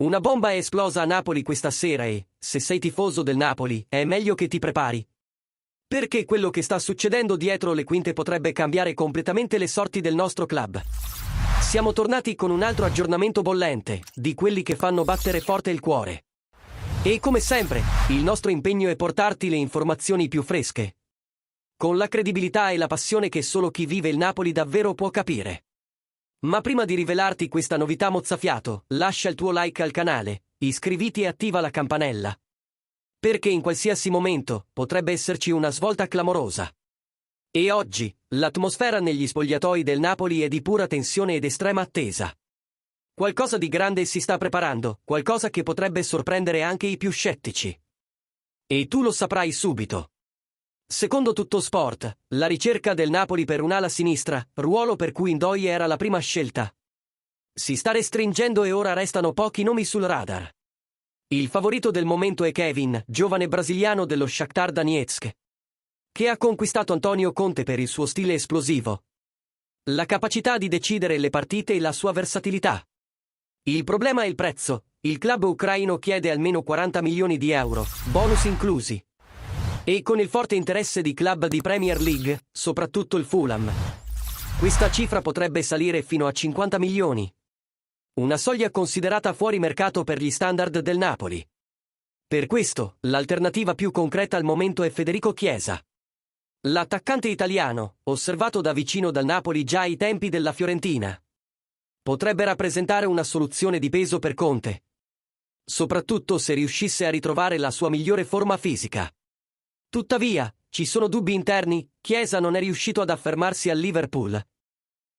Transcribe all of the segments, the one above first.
Una bomba è esplosa a Napoli questa sera e, se sei tifoso del Napoli, è meglio che ti prepari. Perché quello che sta succedendo dietro le quinte potrebbe cambiare completamente le sorti del nostro club. Siamo tornati con un altro aggiornamento bollente, di quelli che fanno battere forte il cuore. E come sempre, il nostro impegno è portarti le informazioni più fresche, con la credibilità e la passione che solo chi vive il Napoli davvero può capire. Ma prima di rivelarti questa novità mozzafiato, lascia il tuo like al canale, iscriviti e attiva la campanella. Perché in qualsiasi momento potrebbe esserci una svolta clamorosa. E oggi, l'atmosfera negli spogliatoi del Napoli è di pura tensione ed estrema attesa. Qualcosa di grande si sta preparando, qualcosa che potrebbe sorprendere anche i più scettici. E tu lo saprai subito. Secondo Tuttosport, la ricerca del Napoli per un'ala sinistra, ruolo per cui Ndoye era la prima scelta, si sta restringendo e ora restano pochi nomi sul radar. Il favorito del momento è Kevin, giovane brasiliano dello Shakhtar Donetsk, che ha conquistato Antonio Conte per il suo stile esplosivo, la capacità di decidere le partite e la sua versatilità. Il problema è il prezzo. Il club ucraino chiede almeno 40 milioni di euro, bonus inclusi. E con il forte interesse di club di Premier League, soprattutto il Fulham, questa cifra potrebbe salire fino a 50 milioni. Una soglia considerata fuori mercato per gli standard del Napoli. Per questo, l'alternativa più concreta al momento è Federico Chiesa. L'attaccante italiano, osservato da vicino dal Napoli già ai tempi della Fiorentina, potrebbe rappresentare una soluzione di peso per Conte, soprattutto se riuscisse a ritrovare la sua migliore forma fisica. Tuttavia, ci sono dubbi interni. Chiesa non è riuscito ad affermarsi al Liverpool.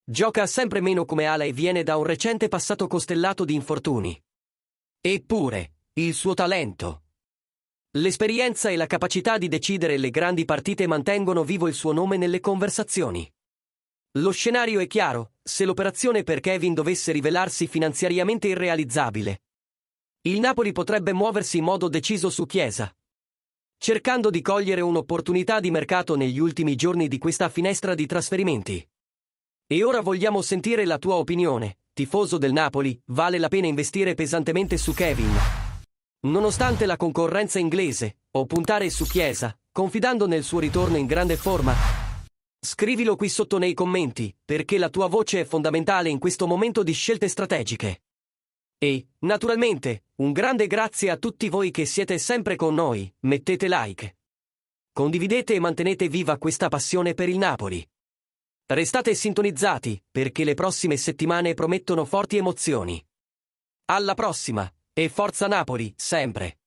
Gioca sempre meno come ala e viene da un recente passato costellato di infortuni. Eppure, il suo talento, l'esperienza e la capacità di decidere le grandi partite mantengono vivo il suo nome nelle conversazioni. Lo scenario è chiaro: se l'operazione per Kevin dovesse rivelarsi finanziariamente irrealizzabile, il Napoli potrebbe muoversi in modo deciso su Chiesa, cercando di cogliere un'opportunità di mercato negli ultimi giorni di questa finestra di trasferimenti. E ora vogliamo sentire la tua opinione. Tifoso del Napoli, vale la pena investire pesantemente su Kevin, nonostante la concorrenza inglese, o puntare su Chiesa, confidando nel suo ritorno in grande forma? Scrivilo qui sotto nei commenti, perché la tua voce è fondamentale in questo momento di scelte strategiche. E, naturalmente, un grande grazie a tutti voi che siete sempre con noi. Mettete like, condividete e mantenete viva questa passione per il Napoli. Restate sintonizzati, perché le prossime settimane promettono forti emozioni. Alla prossima, e forza Napoli, sempre!